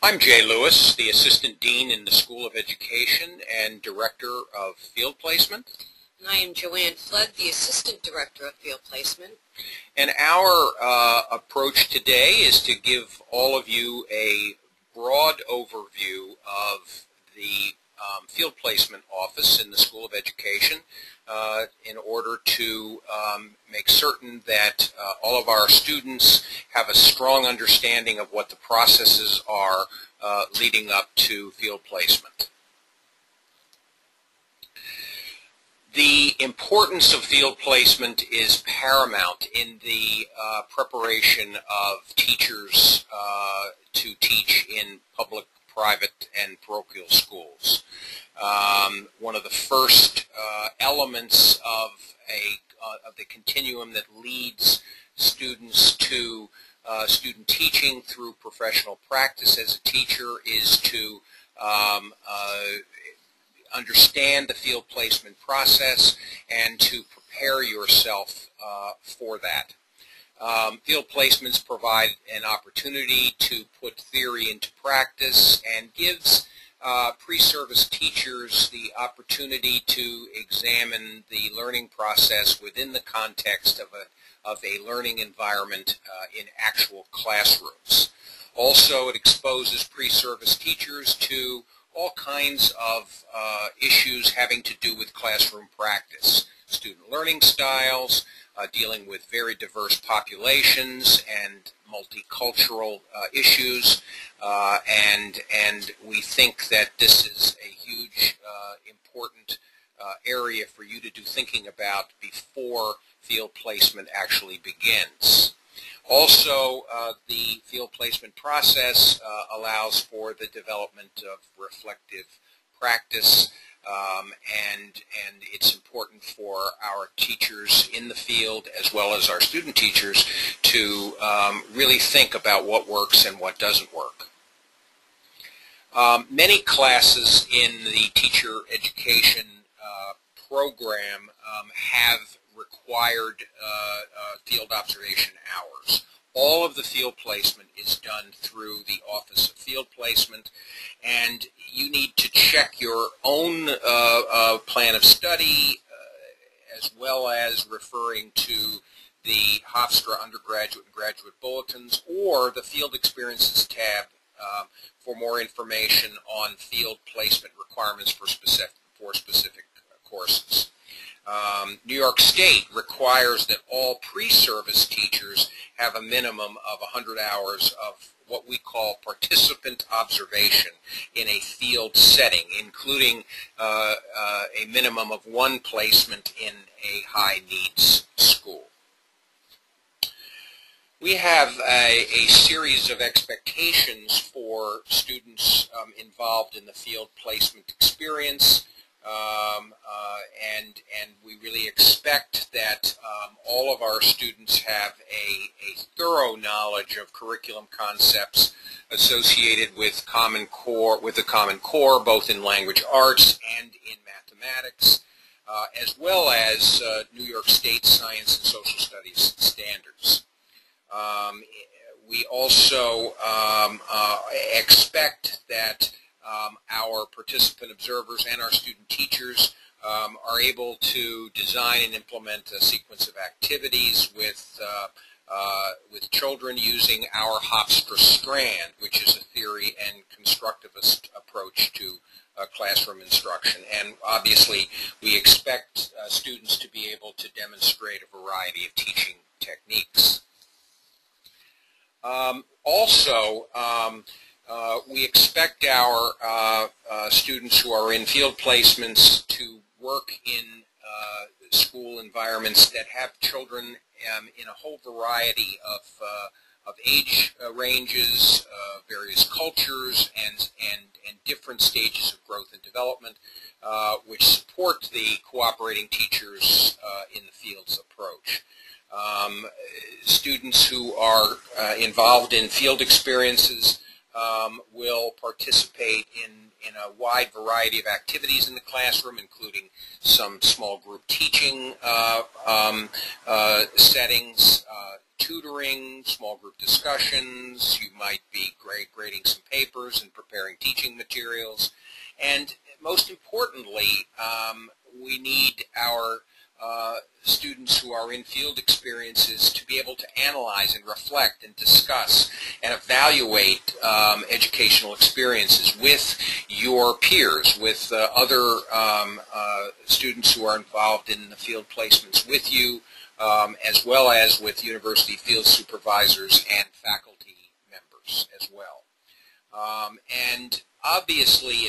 I'm Jay Lewis, the Assistant Dean in the School of Education and Director of Field Placement. And I am Joanne Flood, the Assistant Director of Field Placement. And our approach today is to give all of you a broad overview of the Field Placement Office in the School of Education in order to make certain that all of our students have a strong understanding of what the processes are leading up to field placement. The importance of field placement is paramount in the preparation of teachers to teach in public, private, and parochial schools. One of the first elements of the continuum that leads students to student teaching through professional practice as a teacher is to understand the field placement process and to prepare yourself for that. Field placements provide an opportunity to put theory into practice and gives pre-service teachers the opportunity to examine the learning process within the context of a learning environment in actual classrooms. Also, it exposes pre-service teachers to all kinds of issues having to do with classroom practice, student learning styles, dealing with very diverse populations and multicultural issues, and we think that this is a huge, important area for you to do thinking about before field placement actually begins. Also, the field placement process allows for the development of reflective practice, and it's important for our teachers in the field as well as our student teachers to really think about what works and what doesn't work. Many classes in the teacher education program have required field observation hours. All of the field placement is done through the Office of Field Placement, and you need to check your own plan of study as well as referring to the Hofstra undergraduate and graduate bulletins or the Field Experiences tab for more information on field placement requirements for specific courses. New York State requires that all pre-service teachers have a minimum of 100 hours of what we call participant observation in a field setting, including a minimum of one placement in a high-needs school. We have a series of expectations for students involved in the field placement experience. And we really expect that all of our students have a thorough knowledge of curriculum concepts associated with the Common Core, both in language arts and in mathematics, as well as New York State science and social studies standards. We also expect that our participant observers and our student teachers are able to design and implement a sequence of activities with children using our Hofstra strand, which is a theory and constructivist approach to classroom instruction. And obviously, we expect students to be able to demonstrate a variety of teaching techniques. We expect our students who are in field placements to work in school environments that have children in a whole variety of age ranges, various cultures, and different stages of growth and development, which support the cooperating teachers in the field's approach. Students who are involved in field experiences will participate in a wide variety of activities in the classroom, including some small group teaching settings, tutoring, small group discussions. You might be grading some papers and preparing teaching materials. And most importantly, we need our students who are in field experiences to be able to analyze and reflect and discuss and evaluate educational experiences with your peers, with other students who are involved in the field placements with you, as well as with university field supervisors and faculty members as well. And obviously,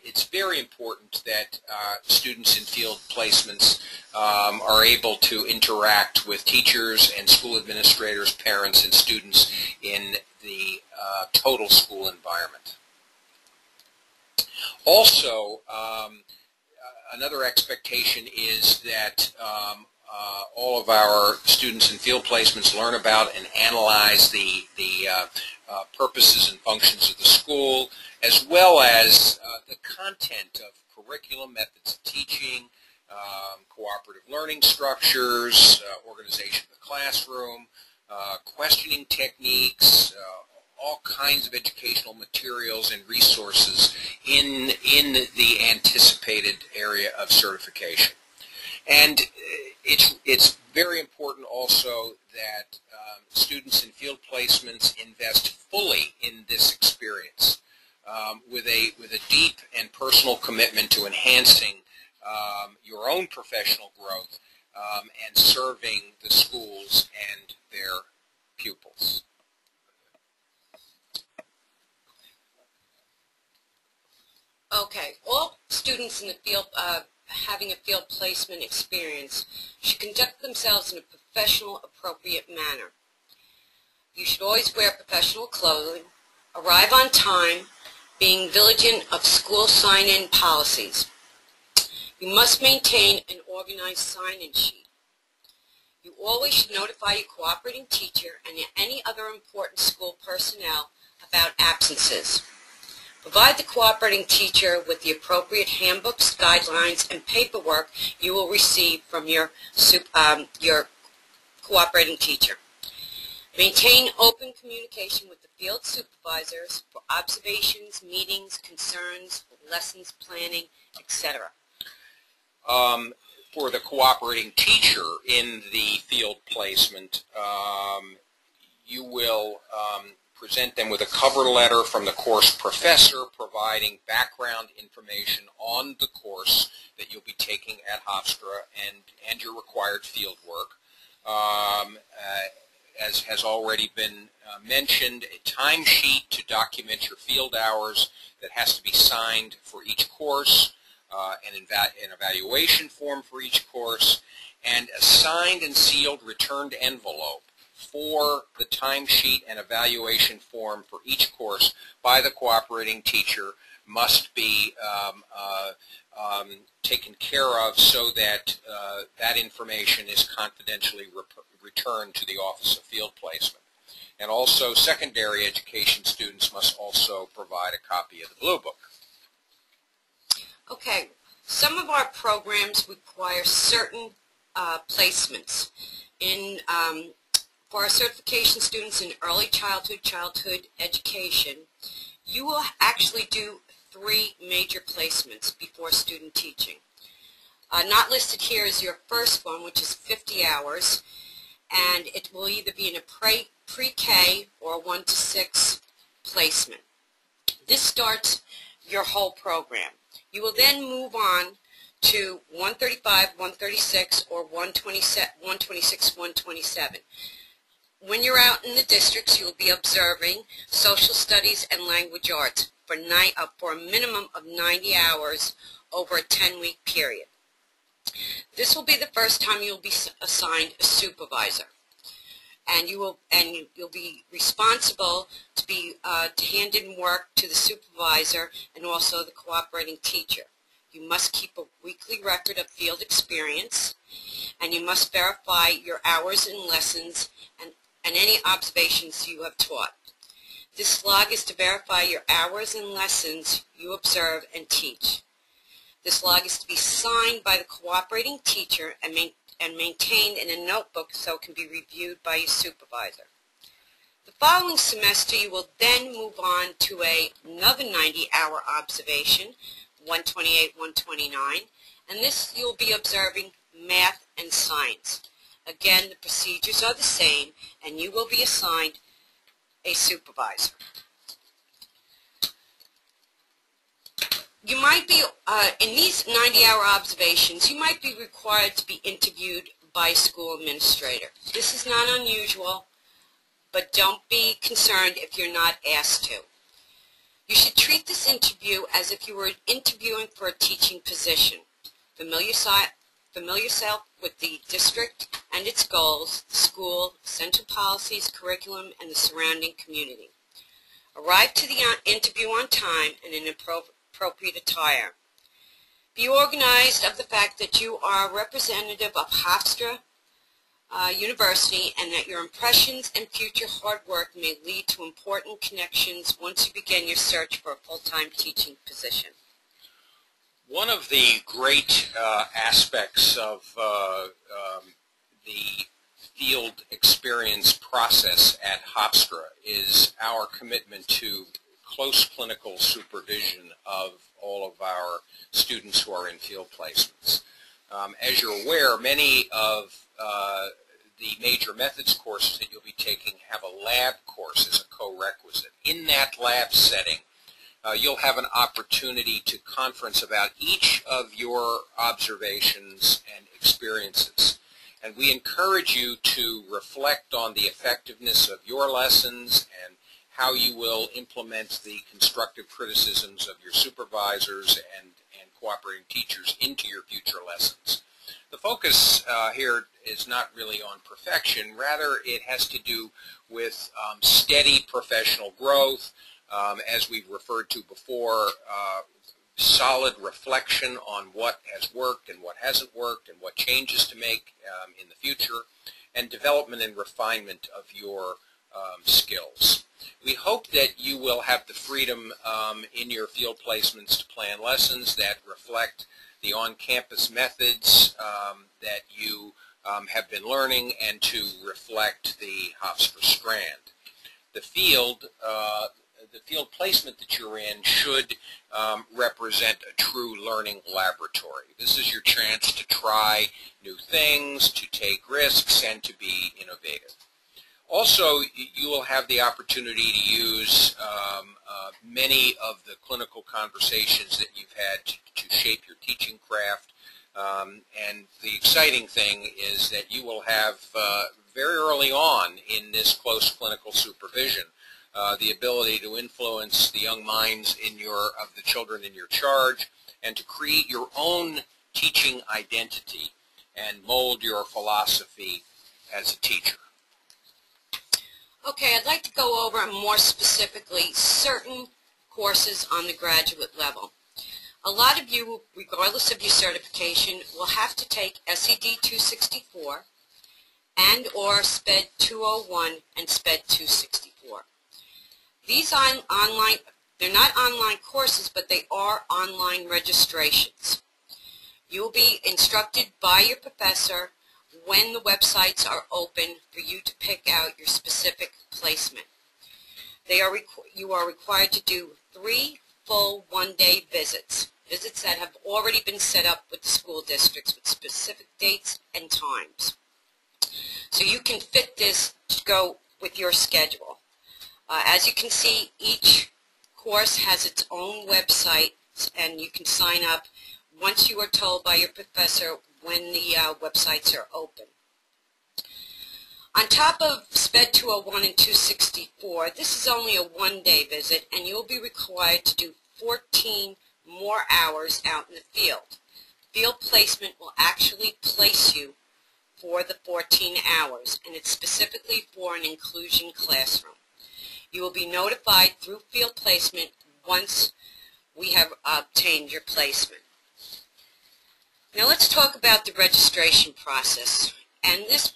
it's very important that students in field placements are able to interact with teachers and school administrators, parents, and students in the total school environment. Also, another expectation is that all of our students in field placements learn about and analyze the purposes and functions of the school, as well as the content of curriculum, methods of teaching, cooperative learning structures, organization of the classroom, questioning techniques, all kinds of educational materials and resources in the anticipated area of certification. And it's very important also that students in field placements invest fully in this experience with a deep and personal commitment to enhancing your own professional growth and serving the schools and their pupils. Okay, all students in the field having a field placement experience should conduct themselves in a professional, appropriate manner. You should always wear professional clothing, arrive on time, being vigilant of school sign-in policies. You must maintain an organized sign-in sheet. You always should notify your cooperating teacher and any other important school personnel about absences. Provide the cooperating teacher with the appropriate handbooks, guidelines, and paperwork you will receive from your cooperating teacher. Maintain open communication with the field supervisors for observations, meetings, concerns, lessons planning, etc. For the cooperating teacher in the field placement, you will present them with a cover letter from the course professor providing background information on the course that you'll be taking at Hofstra and your required field work. As has already been mentioned, a timesheet to document your field hours that has to be signed for each course, an evaluation form for each course, and a signed and sealed returned envelope for the timesheet and evaluation form for each course by the cooperating teacher must be taken care of so that that information is confidentially returned to the Office of Field Placement. And also secondary education students must also provide a copy of the Blue Book. Okay, some of our programs require certain placements. For our certification students in early childhood education, you will actually do 3 major placements before student teaching. Not listed here is your first one, which is 50 hours, and it will either be in a pre-K or 1 to 6 placement. This starts your whole program. You will then move on to 135, 136, or 126, 127. When you're out in the districts, you'll be observing social studies and language arts for a minimum of 90 hours over a 10-week period. This will be the first time you'll be assigned a supervisor, and you'll be responsible to hand in work to the supervisor and also the cooperating teacher. You must keep a weekly record of field experience, and you must verify your hours and lessons and any observations you have taught. This log is to verify your hours and lessons you observe and teach. This log is to be signed by the cooperating teacher and and maintained in a notebook so it can be reviewed by your supervisor. The following semester, you will then move on to another 90-hour observation, 128, 129, and this you'll be observing math and science. Again, the procedures are the same, and you will be assigned a supervisor. You might be, in these 90-hour observations, you might be required to be interviewed by a school administrator. This is not unusual, but don't be concerned if you're not asked to. You should treat this interview as if you were interviewing for a teaching position. Familiar yourself with the district and its goals, the school, central policies, curriculum, and the surrounding community. Arrive to the interview on time and in appropriate attire. Be organized of the fact that you are a representative of Hofstra University and that your impressions and future hard work may lead to important connections once you begin your search for a full-time teaching position. One of the great aspects of the field experience process at Hofstra is our commitment to close clinical supervision of all of our students who are in field placements. As you're aware, many of the major methods courses that you'll be taking have a lab course as a co-requisite. In that lab setting, you'll have an opportunity to conference about each of your observations and experiences. And we encourage you to reflect on the effectiveness of your lessons and how you will implement the constructive criticisms of your supervisors and cooperating teachers into your future lessons. The focus here is not really on perfection. Rather, it has to do with steady professional growth, as we've referred to before, solid reflection on what has worked and what hasn't worked and what changes to make in the future, and development and refinement of your skills. We hope that you will have the freedom in your field placements to plan lessons that reflect the on-campus methods that you have been learning and to reflect the Hofstra strand. The field placement that you're in should represent a true learning laboratory. This is your chance to try new things, to take risks, and to be innovative. Also, you will have the opportunity to use many of the clinical conversations that you've had to shape your teaching craft. And the exciting thing is that you will have very early on in this close clinical supervision the ability to influence the young minds of the children in your charge and to create your own teaching identity and mold your philosophy as a teacher. Okay, I'd like to go over more specifically certain courses on the graduate level. A lot of you, regardless of your certification, will have to take SED 264 and or SPED 201 and SPED 264. These online, they're not online courses, but they are online registrations. You will be instructed by your professor when the websites are open for you to pick out your specific placement. You are required to do 3 full one-day visits that have already been set up with the school districts with specific dates and times. So you can fit this to go with your schedule. As you can see, each course has its own website, and you can sign up once you are told by your professor when the websites are open. On top of SPED 201 and 264, this is only a one-day visit, and you'll be required to do 14 more hours out in the field. Field placement will actually place you for the 14 hours, and it's specifically for an inclusion classroom. You will be notified through field placement once we have obtained your placement. Now let's talk about the registration process, and this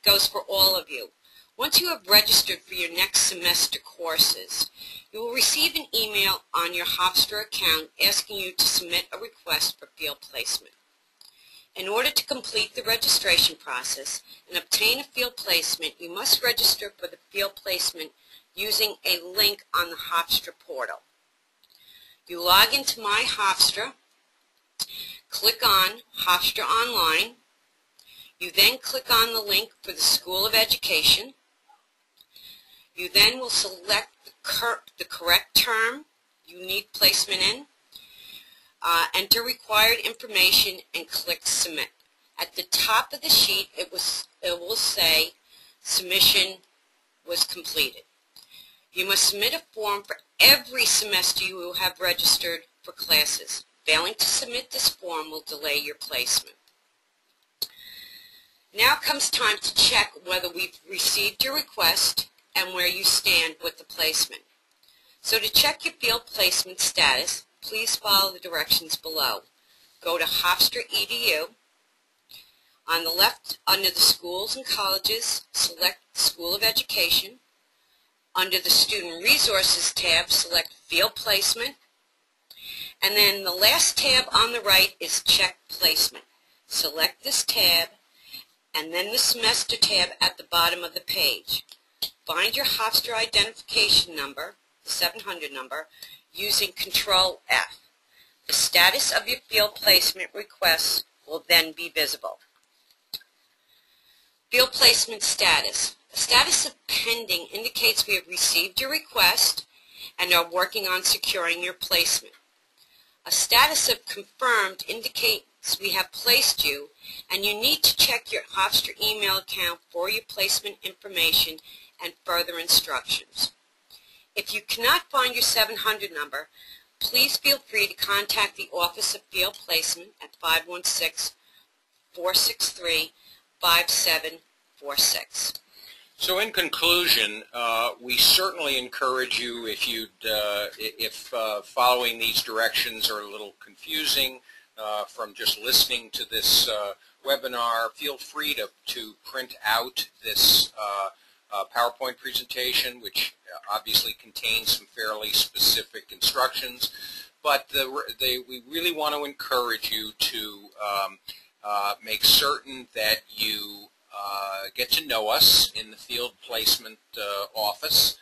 goes for all of you. Once you have registered for your next semester courses, you will receive an email on your Hofstra account asking you to submit a request for field placement. In order to complete the registration process and obtain a field placement, you must register for the field placement using a link on the Hofstra portal. You log into My Hofstra, click on Hofstra Online. You then click on the link for the School of Education. You then will select the correct term you need placement in, enter required information, and click Submit. At the top of the sheet, it will say Submission was completed. You must submit a form for every semester you will have registered for classes. Failing to submit this form will delay your placement. Now comes time to check whether we've received your request and where you stand with the placement. So to check your field placement status, please follow the directions below. Go to Hofstra EDU. On the left, under the Schools and Colleges, select School of Education. Under the Student Resources tab, select Field Placement. And then the last tab on the right is Check Placement. Select this tab, and then the Semester tab at the bottom of the page. Find your Hofstra identification number, the 700 number, using Control F. The status of your field placement request will then be visible. Field placement status. A status of pending indicates we have received your request and are working on securing your placement. A status of confirmed indicates we have placed you, and you need to check your Hofstra email account for your placement information and further instructions. If you cannot find your 700 number, please feel free to contact the Office of Field Placement at 516-463-5746. So in conclusion, we certainly encourage you, if following these directions are a little confusing from just listening to this webinar, feel free to print out this PowerPoint presentation, which obviously contains some fairly specific instructions. But we really want to encourage you to make certain that you get to know us in the field placement office.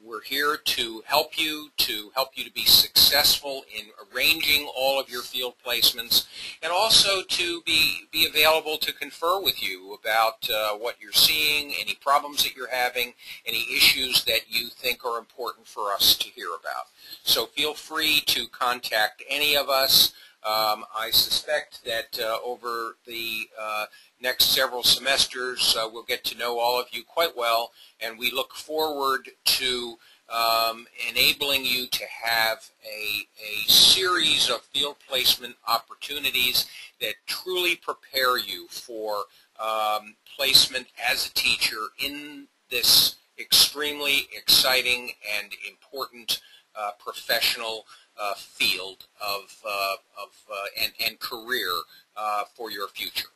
We're here to help you to be successful in arranging all of your field placements, and also to be available to confer with you about what you're seeing, any problems that you're having, any issues that you think are important for us to hear about. So feel free to contact any of us. I suspect that over the next several semesters we'll get to know all of you quite well, and we look forward to enabling you to have a series of field placement opportunities that truly prepare you for placement as a teacher in this extremely exciting and important professional field and career for your future.